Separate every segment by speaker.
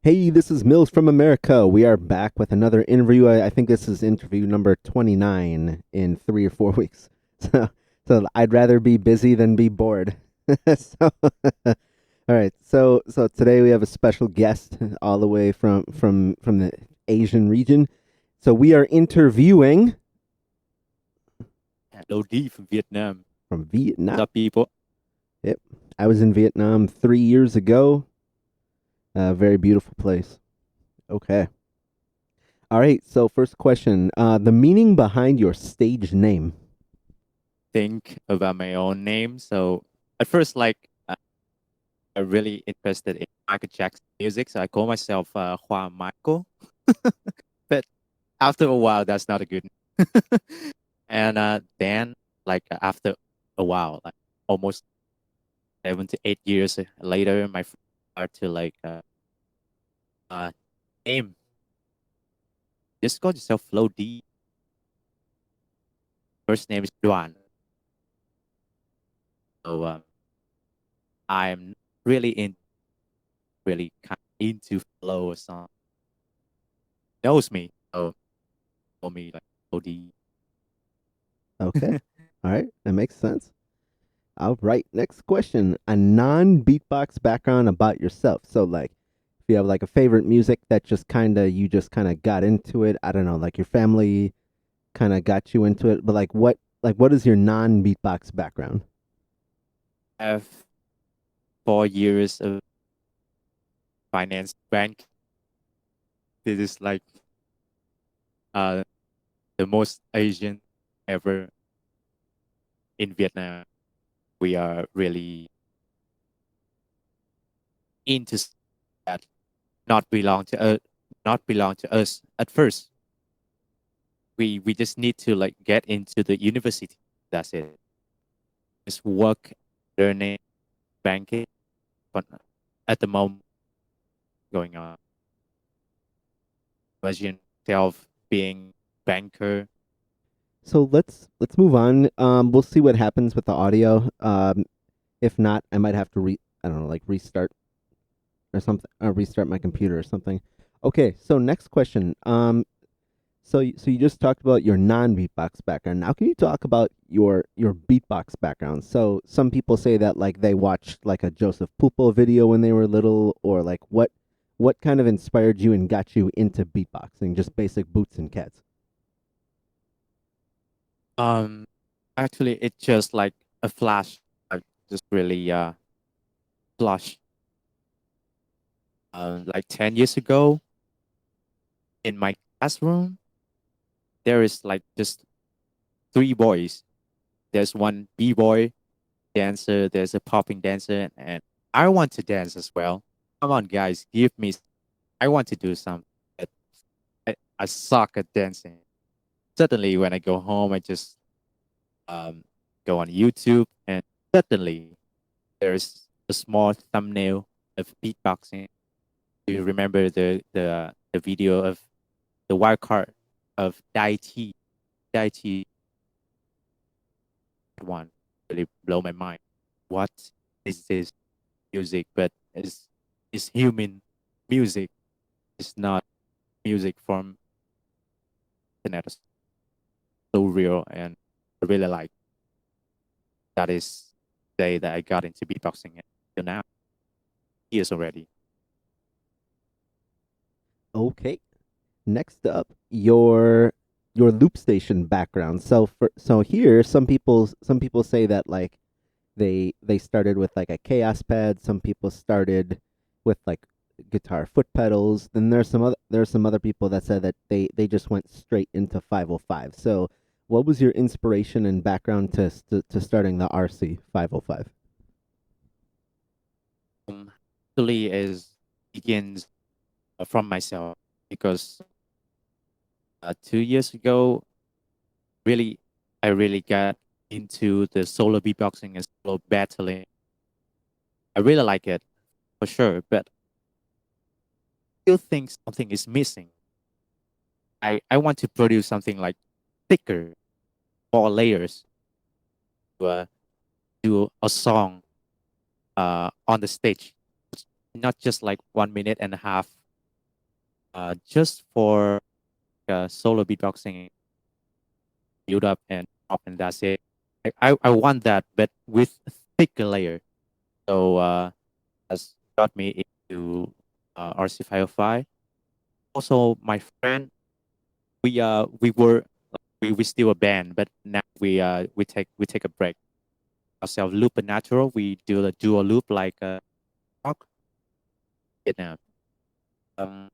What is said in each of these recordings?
Speaker 1: Hey, this is Milz from America. We are back with another interview. I think this is interview number 29 in 3 or 4 weeks. So, so I'd rather be busy than be bored. so, all right. So today we have a special guest all the way from the Asian region. So we are interviewing
Speaker 2: Flow.d from Vietnam.
Speaker 1: from
Speaker 2: What's
Speaker 1: Vietnam.
Speaker 2: up, people?
Speaker 1: Yep. I was in Vietnam 3 years ago. Very beautiful place. Okay. All right. So first question: the meaning behind your stage name.
Speaker 2: Think about my own name. So at first, I'm really interested in Michael Jackson music, so I call myself Juan Michael. But after a while, that's not a good name. And then, after a while, like almost 7 to 8 years later, my friends start to uh, name. Just call yourself Flow.d. First name is Duan. So I'm really really kind of into flow or something. Knows me. So told me like OD.
Speaker 1: Okay. All right. That makes sense. All right. Next question: a non-beatbox background about yourself. So, like, if you have like a favorite music that just kind of you just kind of got into it. I don't know, like your family kind of got you into it. But like what is your non-beatbox background?
Speaker 2: I have 4 years of finance bank. This is like uh the most Asian ever in Vietnam. We are really into that. Not belong to us. Not belong to us at first. We just need to like get into the university. That's it. Just work, learning, banking. But at the moment, going on. Imagine yourself being banker.
Speaker 1: So let's move on. We'll see what happens with the audio. If not, I might have to I don't know, like restart or something, or restart my computer or something. Okay. So next question. So you just talked about your non-beatbox background. Now, can you talk about your beatbox background? So some people say that like they watched like a Joseph Pupo video when they were little, or like what kind of inspired you and got you into beatboxing? Just basic boots and cats.
Speaker 2: Um, Actually, it's just like a flash. I just really flash. Like 10 years ago, in my classroom, there is like just three boys. There's one b-boy dancer. There's a popping dancer, and I want to dance as well. Come on, guys, give me. I want to do something. But I suck at dancing. Suddenly, when I go home, I just um, go on YouTube, and suddenly there's a small thumbnail of beatboxing. Do you remember the video of the wild card of Dai Chi? Dai Chi one really blow my mind. What is this music? But it's human music. It's not music from internet. So real, and I really like that is the day that I got into beatboxing until now. Years already.
Speaker 1: Okay. Next up, your loop station background. So here, some people say that like they started with like a chaos pad. Some people started with like guitar foot pedals. Then there's some other people that said that they just went straight into 505. So what was your inspiration and background to starting the RC 505?
Speaker 2: Actually, is begins from myself because 2 years ago, really, I really got into the solo beatboxing and solo battling. I really like it for sure, but still think something is missing. I want to produce something like thicker, more layers to do a song on the stage. Not just like 1 minute and a half. just for solo beatboxing, build up and drop, and that's it. I want that, but with a thicker layer. So has got me into RC505. Also, my friend, we still a band, but now we take a break. Ourselves loop and natural. We do a dual loop like rock Vietnam. Um,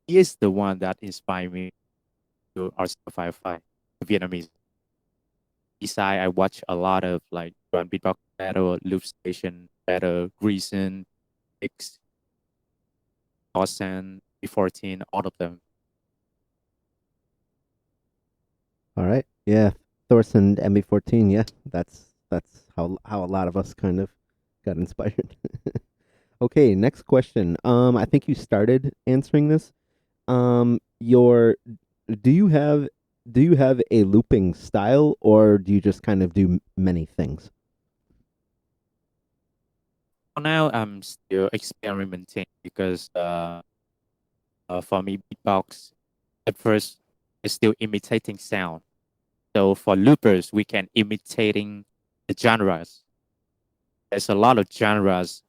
Speaker 2: he is the one that inspired me to RC505 Vietnamese. Besides, I watch a lot of like drum beatbox battle, loop station battle, Greason, X, Austin, B14, all of them.
Speaker 1: All right. Yeah. Thorson MB14. Yeah. That's how a lot of us kind of got inspired. Okay, next question. I think you started answering this. Your do you have a looping style, or do you just kind of do many things?
Speaker 2: For now, I'm still experimenting because for me, beatbox at first is still imitating sound. So for loopers, we can imitating the genres. There's a lot of genres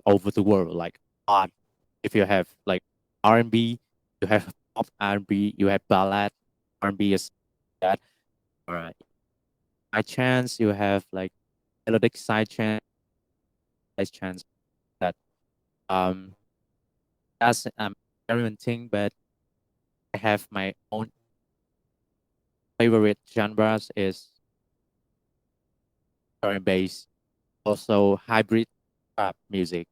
Speaker 2: over the world, like art. If you have like R&B, you have pop R&B, you have ballad R&B is that. Or side chance, you have like melodic side chance that um that's experimenting, but I have my own favorite genres is current bass, also hybrid rap music.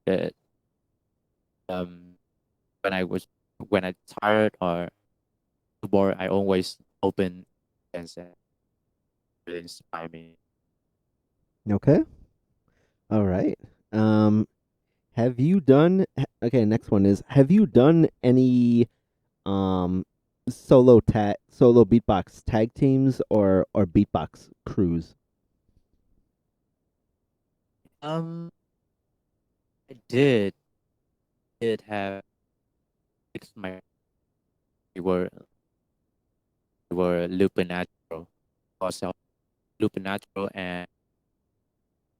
Speaker 2: That um when I was when I tired or too bored, I always open and say it inspire me.
Speaker 1: Okay. All right. Um, have you done? Okay, next one is: have you done any um solo beatbox tag teams or beatbox crews?
Speaker 2: Um, I did have it's my we were we were looping natural, also looping natural, and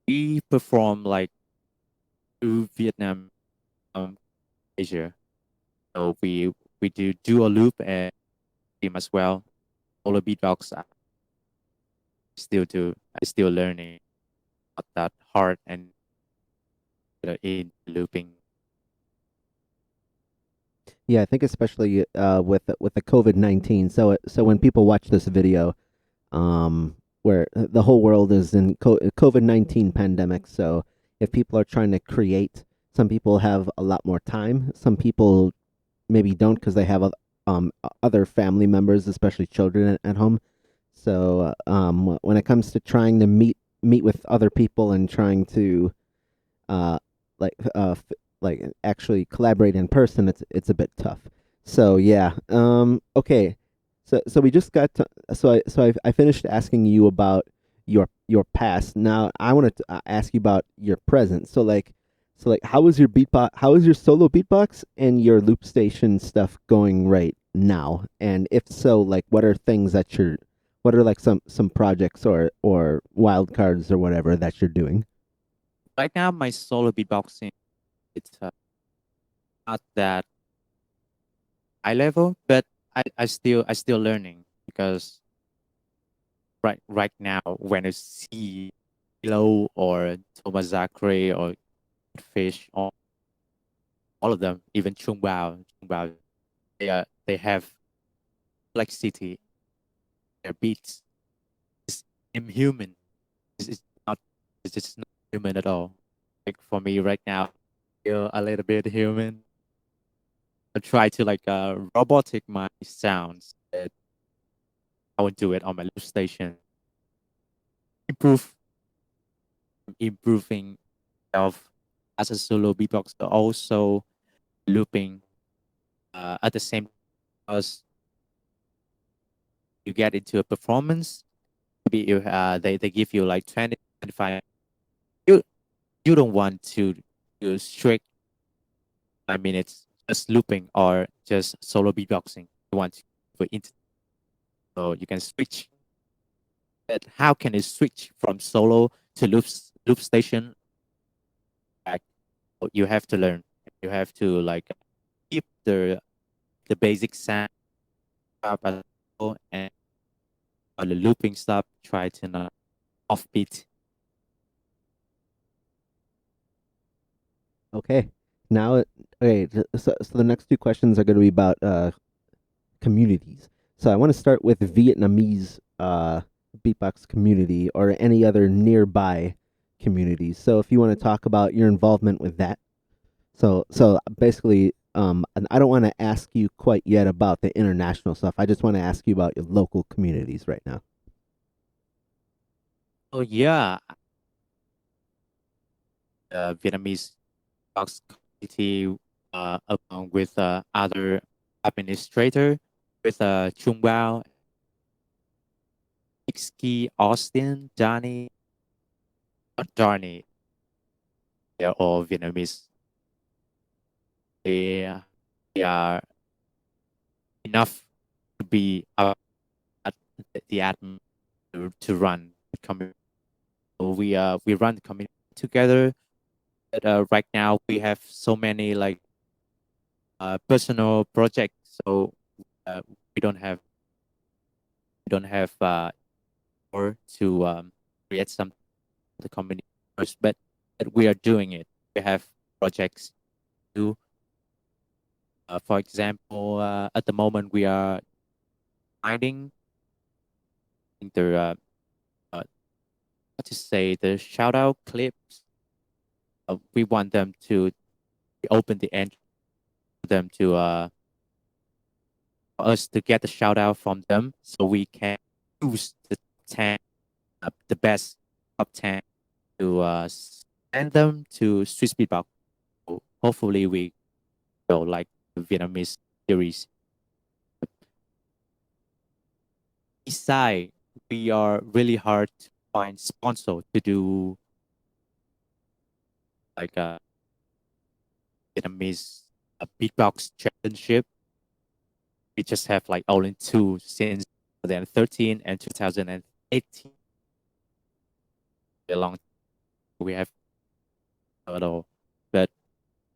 Speaker 2: we perform like to Vietnam, Asia. So we do dual loop and team as well. Solo beatbox, I still do. I still learning not that hard and in looping.
Speaker 1: Yeah, I think especially with the COVID-19. So when people watch this video, where the whole world is in COVID-19 pandemic. So if people are trying to create, some people have a lot more time. Some people maybe don't because they have other family members, especially children at home. So when it comes to trying to meet with other people and trying to uh, like like actually collaborate in person, it's a bit tough. So yeah. Okay. So we just got to, I finished asking you about your past. Now I want to ask you about your present. So how is your beatbox? How is your solo beatbox and your loop station stuff going right now? And if so, like what are like some projects or wild cards or whatever that you're doing?
Speaker 2: Right now, my solo beatboxing it's not that high level, but I still learning because right now when I see Low or Thomas Zachary or Fish, all of them, even Chung Bao, they have complexity. Their beats is inhuman. It's not it's just not human at all. Like for me right now, feel a little bit human. I try to like robotic my sounds. But I would do it on my loop station. Improve improving self as a solo beatboxer, also looping at the same as you get into a performance. Maybe they give you like 20, 25. You you don't want to do strict 5 minutes. just looping or just solo beatboxing. You want to for internet, so you can switch. But how can it switch from solo to loop station? Back, you have to learn. You have to like keep the basic sound up as well, and on the looping stuff, try to not offbeat.
Speaker 1: Okay. Now, okay. So the next two questions are going to be about communities. So I want to start with Vietnamese beatbox community or any other nearby communities. So if you want to talk about your involvement with that. So basically, and I don't want to ask you quite yet about the international stuff. I just want to ask you about your local communities right now.
Speaker 2: Oh yeah, Vietnamese box community along with other administrator with Trung Bao, Ski, Austin, Johnny, not Johnny. They're all Vietnamese. They, uh, they are enough to be at the admin to run the community. So we run the community together. But right now we have so many like personal projects, so uh, we don't have or to create some the community first, but we are doing it. We have projects too. For example, at the moment we are finding the what to say the shout out clips. We want them to open the end for them to for us to get the shout out from them, so we can choose the 10 the best top 10 to send them to Swiss Beatbox. So hopefully we go like the Vietnamese series. Beside, we are really hard to find sponsor to do like a Vietnamese beatbox championship. We just have like only two since 2013 and 2018. A long we have at all, but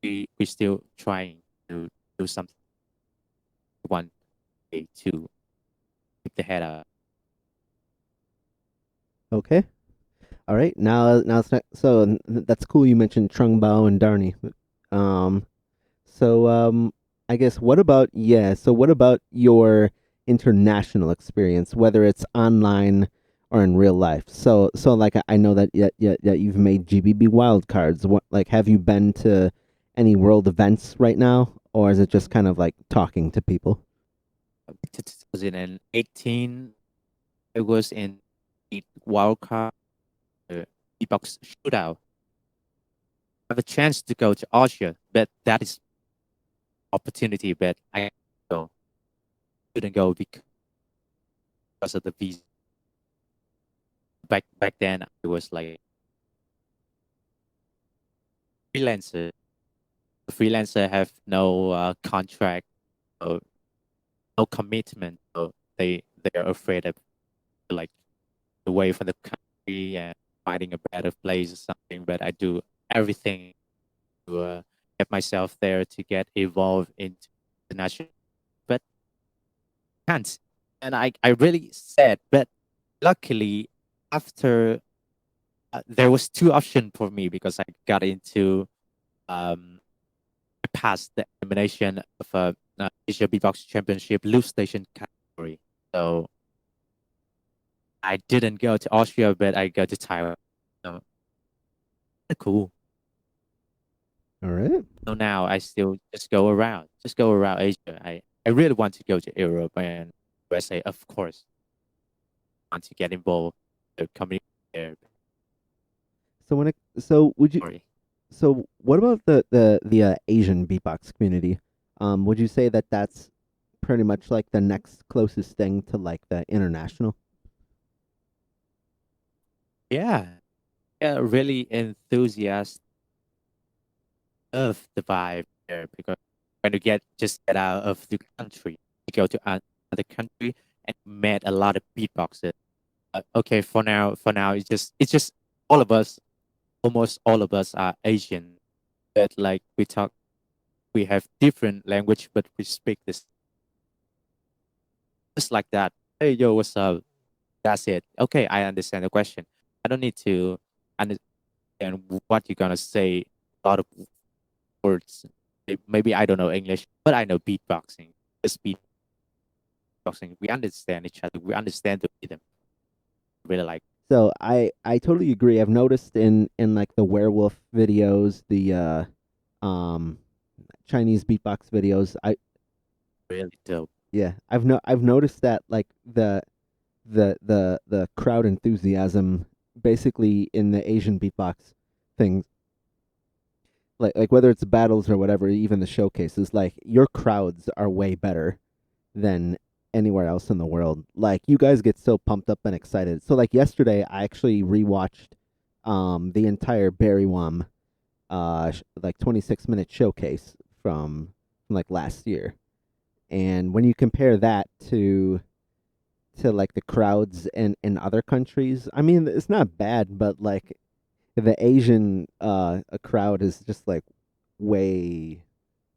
Speaker 2: we still trying to do something one day to keep the head up.
Speaker 1: Okay. All right. Now that's cool. You mentioned Trung Bao and Darnie. Um, So I guess what about So what about your international experience, whether it's online or in real life? So like I know that yet you've made GBB wildcards. What like have you been to any world events right now, or is it just kind of like talking to people?
Speaker 2: 2018, I was in the wildcard beatbox shootout. I have a chance to go to Austria, but that is opportunity, but I go couldn't go because of the visa. Back then, I was like freelancer. The freelancer have no contract, or no commitment, so they're afraid of like away from the country and finding a better place or something. But I do everything to get myself there to get involved into the national, but can't. And I really sad, but luckily after there was two options for me because I got into I passed the elimination of Asia Beatbox Championship loop station category. So I didn't go to Austria, but I go to Taiwan. So cool.
Speaker 1: All right.
Speaker 2: So now I still just go around Asia. I really want to go to Europe and USA, of course. I want to get involved in the community there.
Speaker 1: So when it so would you
Speaker 2: Sorry.
Speaker 1: so what about the Asian beatbox community? Would you say that that's pretty much like the next closest thing to like the international?
Speaker 2: Yeah, yeah, really enthusiastic of the vibe there because trying to get out of the country, to go to another country and met a lot of beatboxers. Okay, for now, it's just all of us, almost all of us are Asian, but like we have different language, but we speak this just like that. Hey, yo, what's up? That's it. Okay, I understand the question. I don't need to understand what you're gonna say. A lot of words. Maybe I don't know English, but I know beatboxing. Just beatboxing. We understand each other. We understand the rhythm. Really like.
Speaker 1: So I totally agree. I've noticed in like the werewolf videos, the um Chinese beatbox videos. I
Speaker 2: Really dope.
Speaker 1: Yeah, I've noticed that like the crowd enthusiasm basically in the Asian beatbox things, like whether it's battles or whatever, even the showcases, like your crowds are way better than anywhere else in the world. Like you guys get so pumped up and excited. So like yesterday I actually rewatched the entire Barry Wham like 26-minute showcase from like last year. And when you compare that to like the crowds in other countries, I mean it's not bad, but like the Asian a crowd is just like way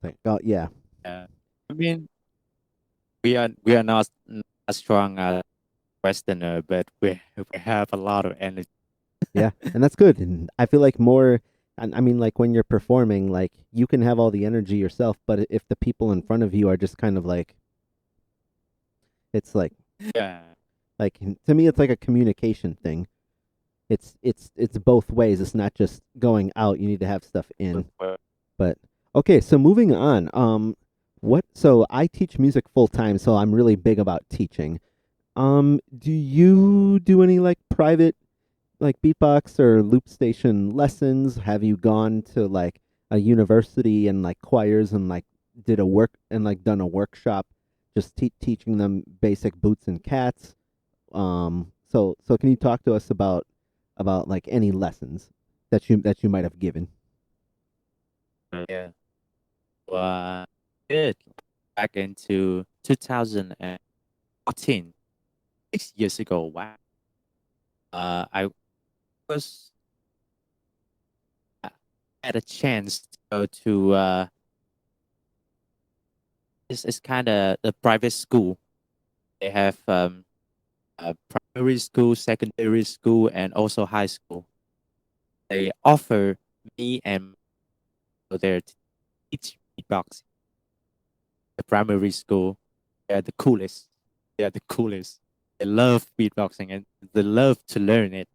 Speaker 1: like oh yeah.
Speaker 2: I mean, we are not as strong as Westerner, but we have a lot of energy.
Speaker 1: Yeah, and that's good. And I feel like more, and I mean, like when you're performing, like you can have all the energy yourself, but if the people in front of you are just kind of like, it's
Speaker 2: Yeah.
Speaker 1: like to me, it's like a communication thing. It's both ways. It's not just going out. You need to have stuff in. But okay, so moving on. What? So I teach music full time, so I'm really big about teaching. Do you do any like private like beatbox or loop station lessons? Have you gone to like a university and like choirs and like did a work and like done a workshop just teaching them basic boots and cats? So can you talk to us about like any lessons that you might have given?
Speaker 2: Yeah. Well, good. Back into 2014, 6 years ago. Wow. I was I had a chance to go to it's kind of the private school. They have primary school, secondary school, and also high school. They offer me and go there to teach beatboxing. The primary school, they're the coolest. They're the coolest. They love beatboxing and they love to learn it.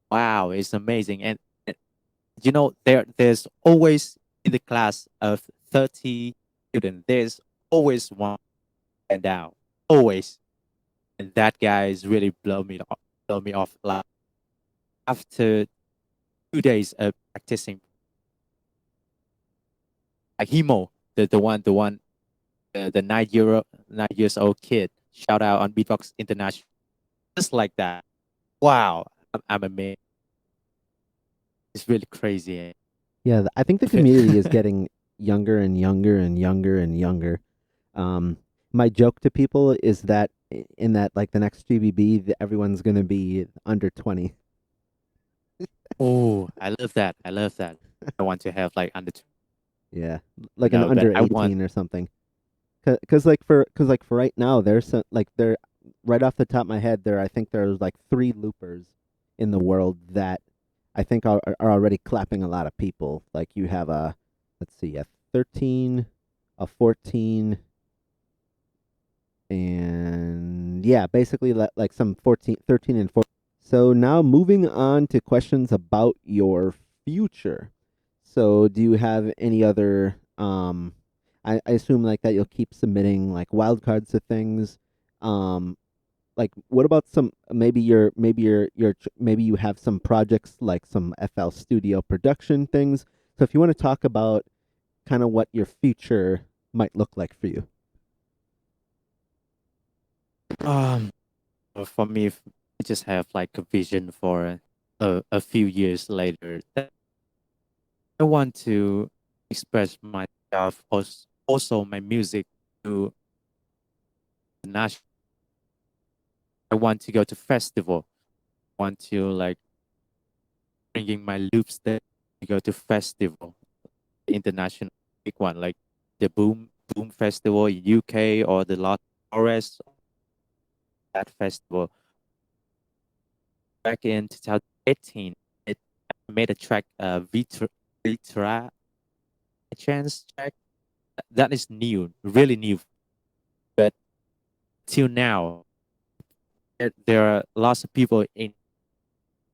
Speaker 2: Wow, it's amazing. And there's always in the class of 30 students, there's always one stand out. Always. And that guy is really blow me off. Like after 2 days of practicing, like Himo, the 9 years old kid, shout out on Beatbox International, just like that. Wow, I'm amazed. It's really crazy.
Speaker 1: Yeah, I think the community is getting younger and younger and younger and younger. Um, my joke to people is that in that like the next GBB, everyone's gonna be under 20.
Speaker 2: Oh, I love that. I love that. I want to have like under
Speaker 1: Yeah, like an
Speaker 2: no, but
Speaker 1: under
Speaker 2: I want
Speaker 1: 18 or something. Cause like for right now, there's some, like there right off the top of my head, I think there's like three loopers in the world that I think are already clapping a lot of people. Like you have a, let's see, a 13, a 14, and yeah, basically like some 14, 13, and 14. So now moving on to questions about your future. So do you have any other I assume like that you'll keep submitting like wildcards to things. Um like what about some maybe you have some projects like some FL Studio production things. So if you want to talk about kind of what your future might look like for you.
Speaker 2: um for me, I just have like a vision for a few years later. That I want to express myself also my music to the national. I want to go to festival. I want to like bringing my loops there to go to festival, international big one like the Boom Festival in UK or the Lost Forest. That festival back in 2018, I made a track, Vitra Chance track. That is new, really new. But till now, there are lots of people in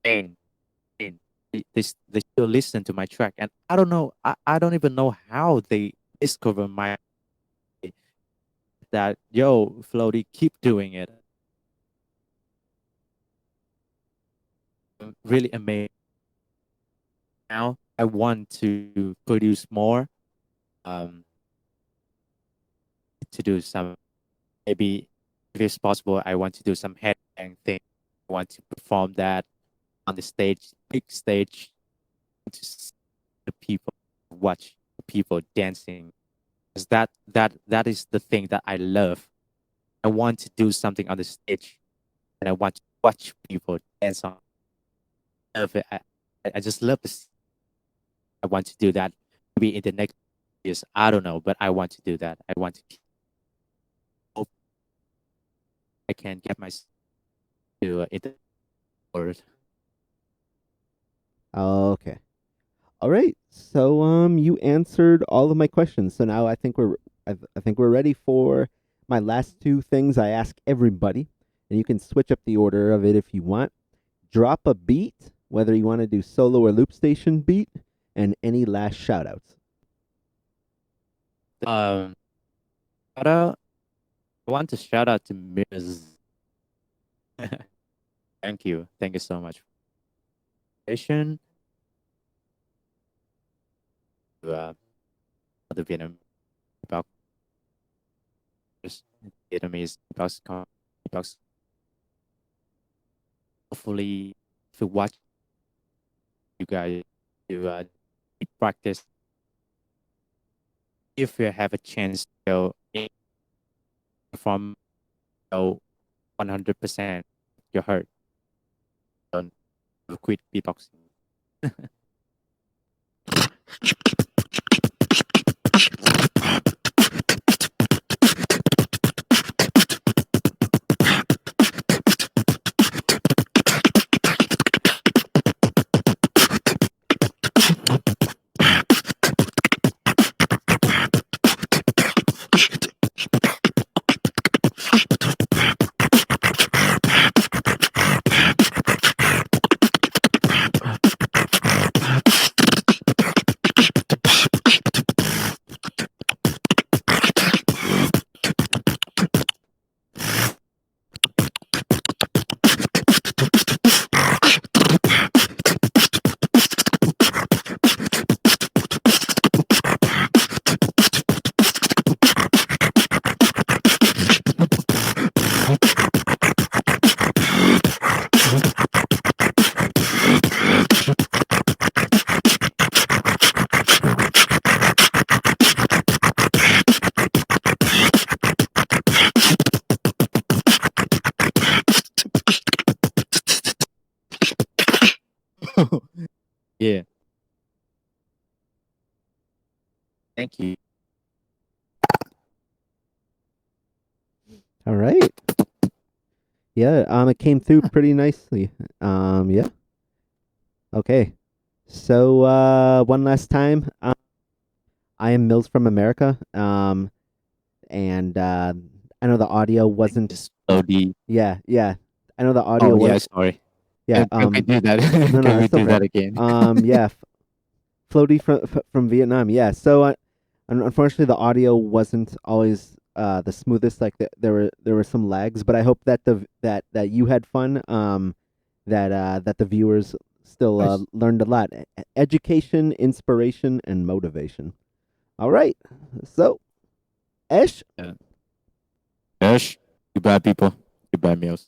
Speaker 2: Spain. They still listen to my track, and I don't know. I don't even know how they discover my that. Yo, Flow.d, keep doing it. I'm really amazed. Now I want to produce more. Um, to do some, maybe if it's possible, I want to do some headbang thing. I want to perform that on the stage, big stage, to see the people, watch the people dancing. Because that is the thing that I love. I want to do something on the stage, and I want to watch people dance on. I love it. I just love this. I want to do that. Maybe in the next years, I don't know, but I want to do that. I want to. Hope I can get myself to it.
Speaker 1: Okay. All right. So you answered all of my questions. So now I think we're ready for my last two things I ask everybody, and you can switch up the order of it if you want. Drop a beat, whether you want to do solo or loop station beat, and any last shout outs.
Speaker 2: Um, shout out. I want to shout out to Milz. Thank you so much. Patient, to the about Vietnamese beatbox. Hopefully, if you watch you guys to practice, if you have a chance to go perform, go 100% your heart, don't quit beatboxing. Yeah, thank you.
Speaker 1: All right. Yeah, it came through pretty nicely. Yeah. Okay. So, one last time, I am Mills from America. And I know the audio wasn't.
Speaker 2: Just Flow.d.
Speaker 1: Yeah, yeah. I know the audio
Speaker 2: Oh yeah,
Speaker 1: was.
Speaker 2: sorry.
Speaker 1: Yeah.
Speaker 2: Can we do that?
Speaker 1: No,
Speaker 2: Can
Speaker 1: no,
Speaker 2: we
Speaker 1: it's
Speaker 2: do
Speaker 1: okay.
Speaker 2: that again?
Speaker 1: Yeah. Floaty from Vietnam. Yeah. So, unfortunately, the audio wasn't always the smoothest. Like there were some lags, but I hope that that you had fun. That the viewers still
Speaker 2: Nice.
Speaker 1: learned a lot. Education, inspiration, and motivation. All right. So, Esh,
Speaker 2: Yeah. Yes. Goodbye, people. Goodbye, meals.